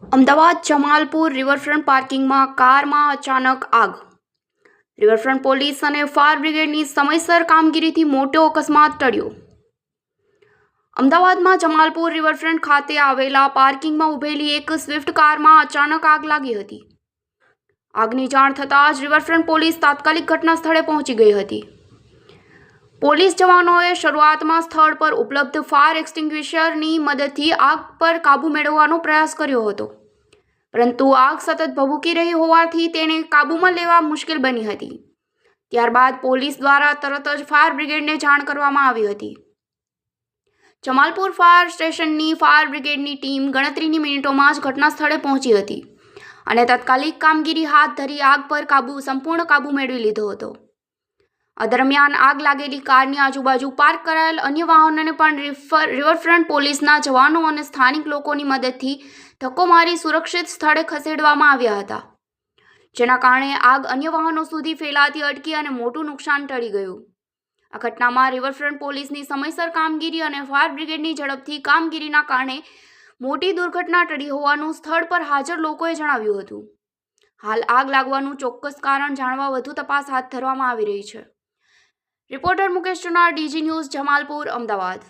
Ahmedabad Jamalpur riverfront પાર્કિંગમાં કારમાં અચાનક આગ. રિવરફ્રન્ટ પોલીસ અને ફાયર બ્રિગેડની સમયસર કામગીરીથી મોટો અકસ્માત ટળ્યો. અમદાવાદમાં જમાલપુર રિવરફ્રન્ટ ખાતે આવેલા પાર્કિંગમાં ઊભેલી એક સ્વિફ્ટ કારમાં અચાનક આગ લાગી હતી. આગની જાણ થતાં જ રિવરફ્રન્ટ પોલીસ તાત્કાલિક ઘટના સ્થળે પહોંચી ગઈ હતી. પોલીસ જવાનોએ શરૂઆતમાં સ્થળ પર ઉપલબ્ધ ફાયર એક્સટિંગ્વિશરની મદદથી આગ પર કાબૂ મેળવવાનો પ્રયાસ કર્યો હતો, પરંતુ આગ સતત ભભૂકી રહી હોવાથી તેને કાબૂમાં લેવા મુશ્કેલ બની હતી. ત્યારબાદ પોલીસ દ્વારા તરત જ ફાયર બ્રિગેડને જાણ કરવામાં આવી હતી. જમાલપુર ફાયર સ્ટેશનની ફાયર બ્રિગેડની ટીમ ગણતરીની મિનિટોમાં જ ઘટના સ્થળે પહોંચી હતી અને તાત્કાલિક કામગીરી હાથ ધરી આગ પર સંપૂર્ણ કાબૂ મેળવી લીધો હતો. આ દરમિયાન આગ લાગેલી કારની આજુબાજુ પાર્ક કરાયેલ અન્ય વાહનોને પણ રિવરફ્રન્ટ પોલીસના જવાનો અને સ્થાનિક લોકોની મદદથી ધક્કો મારી સુરક્ષિત સ્થળે ખસેડવામાં આવ્યા હતા, જેના કારણે આગ અન્ય વાહનો સુધી ફેલાતી અટકી અને મોટું નુકસાન ટળી ગયું. આ ઘટનામાં રિવરફ્રન્ટ પોલીસની સમયસર કામગીરી અને ફાયર બ્રિગેડની ઝડપથી કામગીરીના કારણે મોટી દુર્ઘટના ટળી હોવાનું સ્થળ પર હાજર લોકોએ જણાવ્યું હતું. હાલ આગ લાગવાનું ચોક્કસ કારણ જાણવા વધુ તપાસ હાથ ધરવામાં આવી રહી છે. Reporter Mukesh Chunar, DG news, Jamalpur, Ahmedabad.